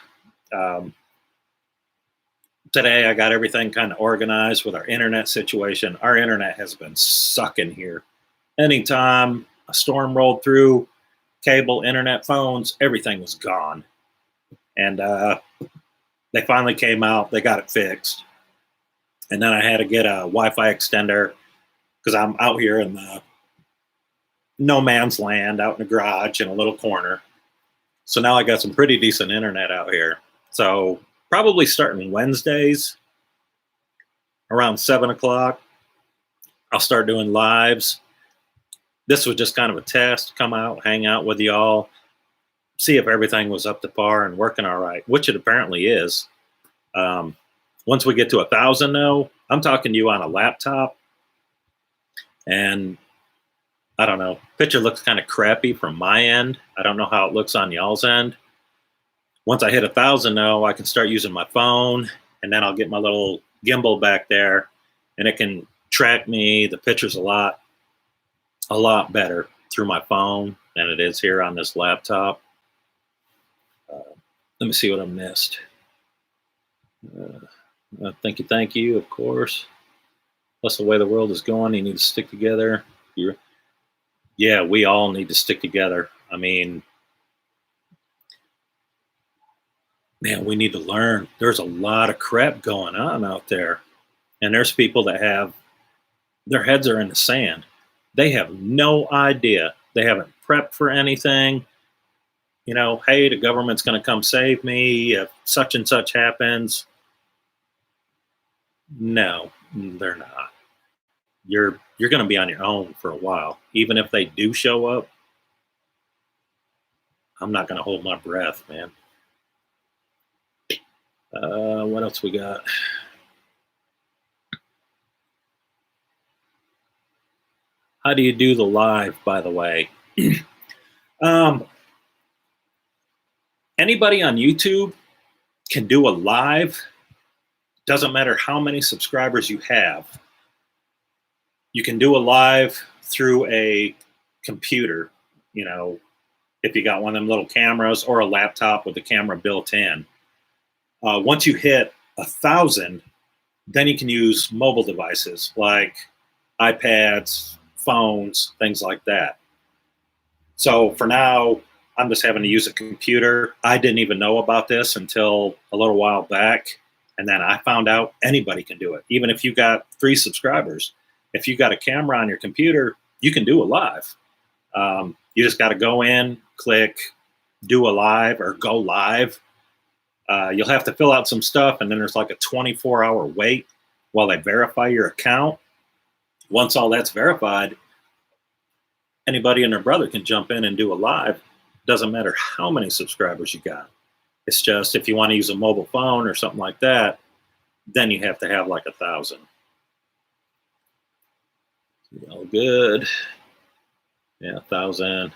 Today, I got everything kind of organized with our internet situation. Our internet has been sucking here. Anytime a storm rolled through, cable, internet, phones, everything was gone. And they finally came out. They got it fixed. And then I had to get a Wi-Fi extender because I'm out here in the no man's land, out in the garage in a little corner. So now I got some pretty decent internet out here. So probably starting Wednesdays around 7 o'clock, I'll start doing lives. This was just kind of a test, come out, hang out with y'all, see if everything was up to par and working all right, which it apparently is. Once we get to 1,000 though, I'm talking to you on a laptop, and I don't know, picture looks kind of crappy from my end. I don't know how it looks on y'all's end. Once I hit 1,000 though, I can start using my phone, and then I'll get my little gimbal back there, and it can track me. The picture's a lot better through my phone than it is here on this laptop. Let me see what I missed. Thank you, of course. That's the way the world is going. You need to stick together. Yeah, we all need to stick together. I mean, man, we need to learn. There's a lot of crap going on out there. And there's people that have their heads are in the sand. They have no idea. They haven't prepped for anything. You know, hey, the government's going to come save me if such and such happens. No, they're not. You're going to be on your own for a while. Even if they do show up, I'm not going to hold my breath, man. What else we got? How do you do the live, by the way? Anybody on YouTube can do a live. Doesn't matter how many subscribers you have. You can do a live through a computer, you know, if you got one of them little cameras or a laptop with the camera built in. Once you hit 1,000, then you can use mobile devices like iPads, phones, things like that. So for now, I'm just having to use a computer. I didn't even know about this until a little while back. And then I found out anybody can do it. Even if you got 3 subscribers, if you got a camera on your computer, you can do a live. You just got to go in, click, do a live or go live. You'll have to fill out some stuff, and then there's like a 24-hour wait while they verify your account. Once all that's verified, anybody and their brother can jump in and do a live. Doesn't matter how many subscribers you got. It's just if you want to use a mobile phone or something like that, then you have to have like 1,000. All good. Yeah, 1,000.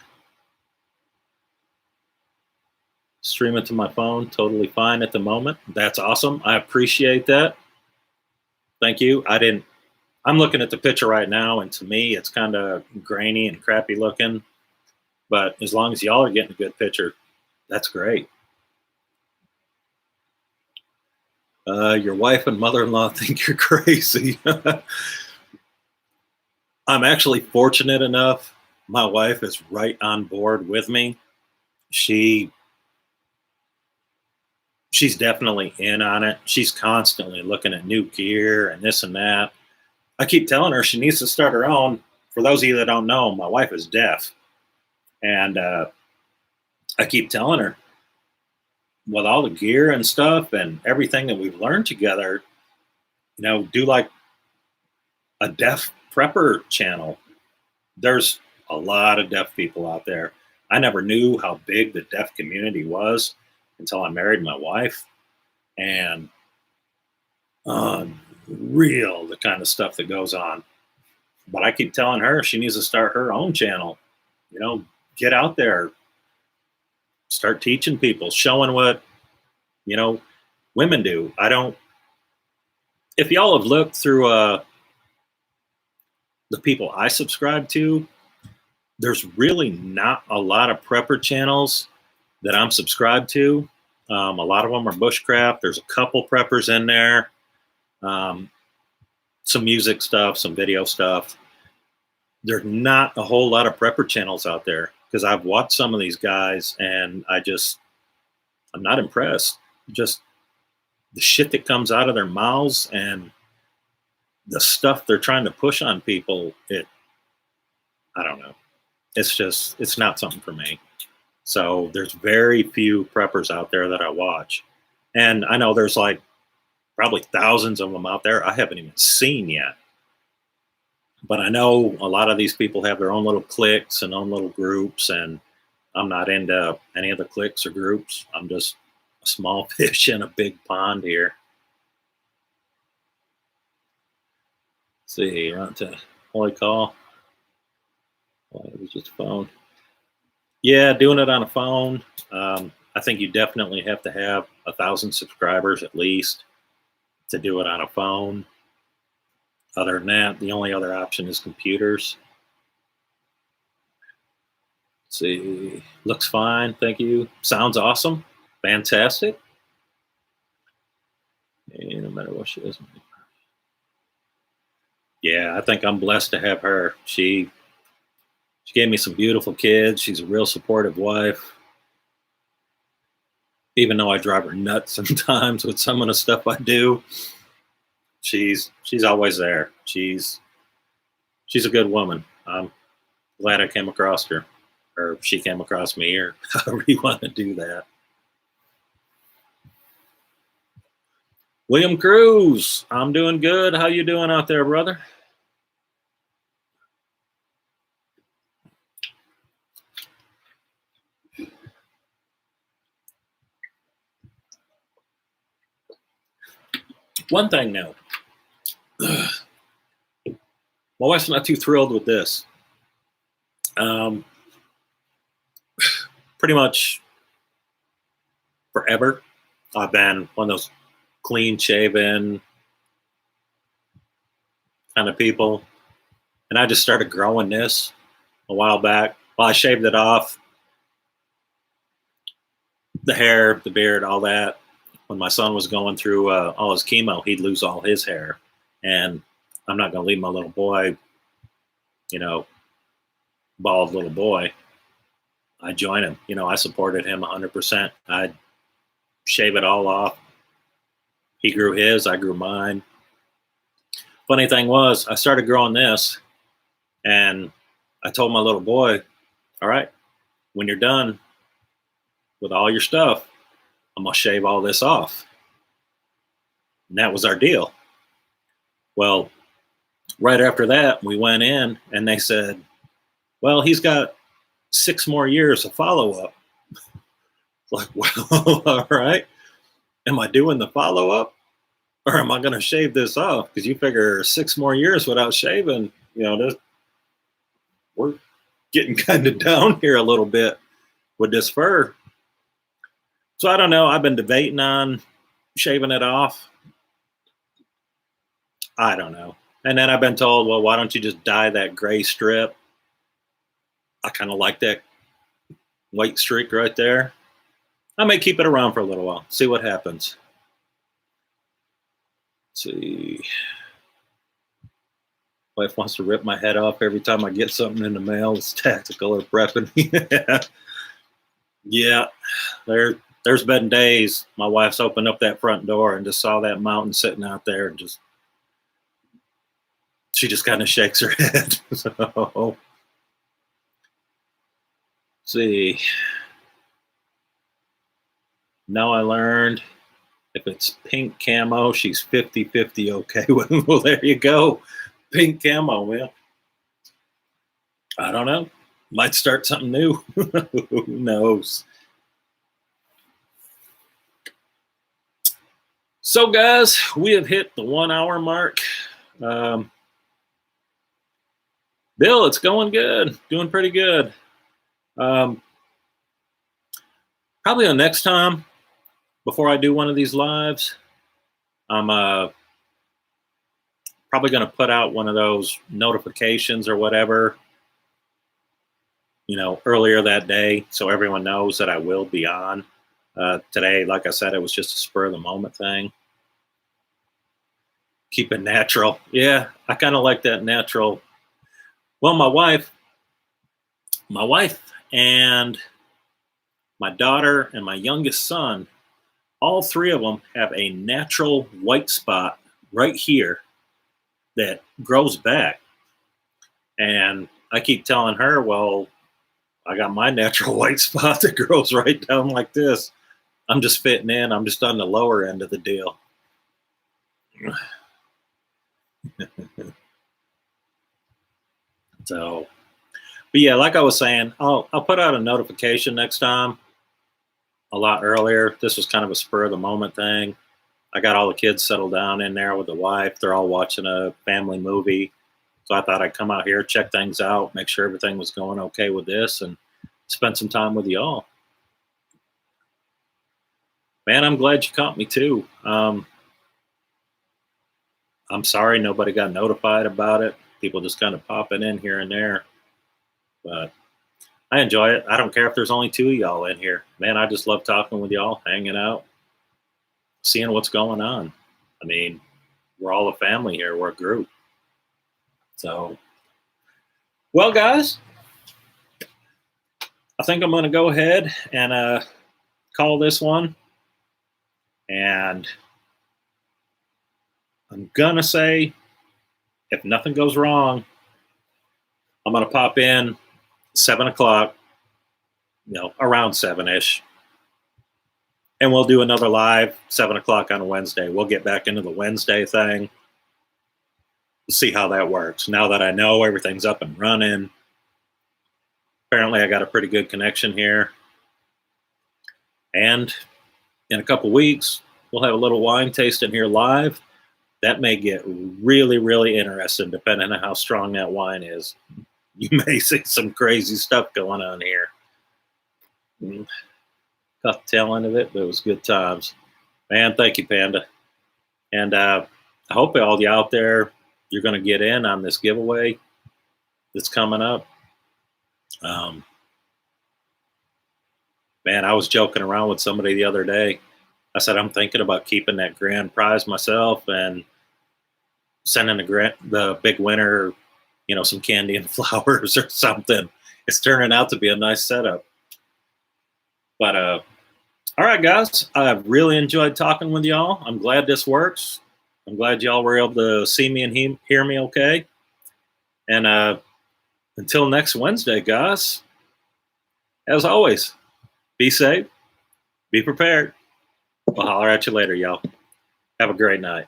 Stream it to my phone, totally fine at the moment. That's awesome. I appreciate that. Thank you. I'm looking at the picture right now, and to me, it's kind of grainy and crappy looking. But as long as y'all are getting a good picture, that's great. Your wife and mother-in-law think you're crazy. I'm actually fortunate enough. My wife is right on board with me. She she's definitely in on it. She's constantly looking at new gear and this and that. I keep telling her she needs to start her own. For those of you that don't know, my wife is deaf. And I keep telling her, with all the gear and stuff and everything that we've learned together, do like a deaf prepper channel. There's a lot of deaf people out there. I never knew how big the deaf community was until I married my wife. And real the kind of stuff that goes on. But I keep telling her she needs to start her own channel. Get out there, start teaching people, showing what women do. If y'all have looked through the people I subscribe to, there's really not a lot of prepper channels that I'm subscribed to. A lot of them are bushcraft. There's a couple preppers in there. Some music stuff, some video stuff. There's not a whole lot of prepper channels out there because I've watched some of these guys and I'm not impressed. Just the shit that comes out of their mouths and the stuff they're trying to push on people, I don't know. It's not something for me. So there's very few preppers out there that I watch. And I know there's like probably thousands of them out there I haven't even seen yet. But I know a lot of these people have their own little cliques and own little groups, and I'm not into any of the cliques or groups. I'm just a small fish in a big pond here. Let's see, on to Holy Call. Well, it was just a phone. Yeah, doing it on a phone. I think you definitely have to have 1,000 subscribers at least to do it on a phone. Other than that, the only other option is computers. Let's see, looks fine, thank you. Sounds awesome, fantastic. And no matter what she is. Yeah, I think I'm blessed to have her. She gave me some beautiful kids. She's a real supportive wife. Even though I drive her nuts sometimes with some of the stuff I do, she's always there. She's a good woman. I'm glad I came across her, or she came across me, or however you want to do that. William Cruz, I'm doing good. How you doing out there, brother? One thing now. My wife's not too thrilled with this. Pretty much forever, I've been one of those clean shaven kind of people. And I just started growing this a while back. Well, I shaved it off. The hair, the beard, all that. When my son was going through all his chemo, he'd lose all his hair. And I'm not going to leave my little boy, bald little boy. I joined him. I supported him 100%. I'd shave it all off. He grew his, I grew mine. Funny thing was, I started growing this, and I told my little boy, all right, when you're done with all your stuff, I'm going to shave all this off. And that was our deal. Well, right after that, we went in, and they said, well, he's got 6 more years of follow-up. Like, well, all right. Am I doing the follow-up? Or am I going to shave this off? Because you figure 6 more years without shaving, we're getting kind of down here a little bit with this fur. So I don't know. I've been debating on shaving it off. I don't know. And then I've been told, well, why don't you just dye that gray strip? I kind of like that white streak right there. I may keep it around for a little while, see what happens. Let's see. Wife wants to rip my head off every time I get something in the mail. It's tactical or prepping. Yeah, they're there's been days my wife's opened up that front door and just saw that mountain sitting out there, and she just kind of shakes her head. So, see. Now I learned if it's pink camo, she's 50-50 okay with. Well, there you go. Pink camo, man. I don't know. Might start something new. Who knows? So, guys, we have hit the 1 hour mark. Bill, it's going good. Doing pretty good. Probably the next time, before I do one of these lives, I'm probably going to put out one of those notifications or whatever, earlier that day, so everyone knows that I will be on. Today, like I said, it was just a spur of the moment thing. Keep it natural. Yeah, I kind of like that natural. Well, my wife and my daughter and my youngest son, all three of them have a natural white spot right here that grows back. And I keep telling her, well, I got my natural white spot that grows right down like this. I'm just fitting in. I'm just on the lower end of the deal. So, but yeah, like I was saying, I'll put out a notification next time a lot earlier. This was kind of a spur of the moment thing. I got all the kids settled down in there with the wife. They're all watching a family movie. So I thought I'd come out here, check things out, make sure everything was going okay with this, and spend some time with y'all. Man, I'm glad you caught me too. I'm sorry nobody got notified about it. People just kind of popping in here and there. But I enjoy it. I don't care if there's only two of y'all in here. Man, I just love talking with y'all, hanging out, seeing what's going on. I mean, we're all a family here. We're a group. So, well, guys, I think I'm going to go ahead and call this one. And I'm going to say, if nothing goes wrong, I'm going to pop in 7 o'clock, around 7-ish. And we'll do another live 7 o'clock on a Wednesday. We'll get back into the Wednesday thing. We'll see how that works. Now that I know everything's up and running, apparently I got a pretty good connection here. And in a couple weeks, we'll have a little wine tasting here live. That may get really, really interesting depending on how strong that wine is. You may see some crazy stuff going on here. Got the tail end of it, but it was good times. Man, thank you, Panda. And I hope all you out there, you're going to get in on this giveaway that's coming up. Man, I was joking around with somebody the other day. I said, I'm thinking about keeping that grand prize myself and sending the big winner, some candy and flowers or something. It's turning out to be a nice setup. But, all right, guys, I've really enjoyed talking with y'all. I'm glad this works. I'm glad y'all were able to see me and hear me okay. And until next Wednesday, guys, as always, be safe, be prepared. We'll holler at you later, y'all. Have a great night.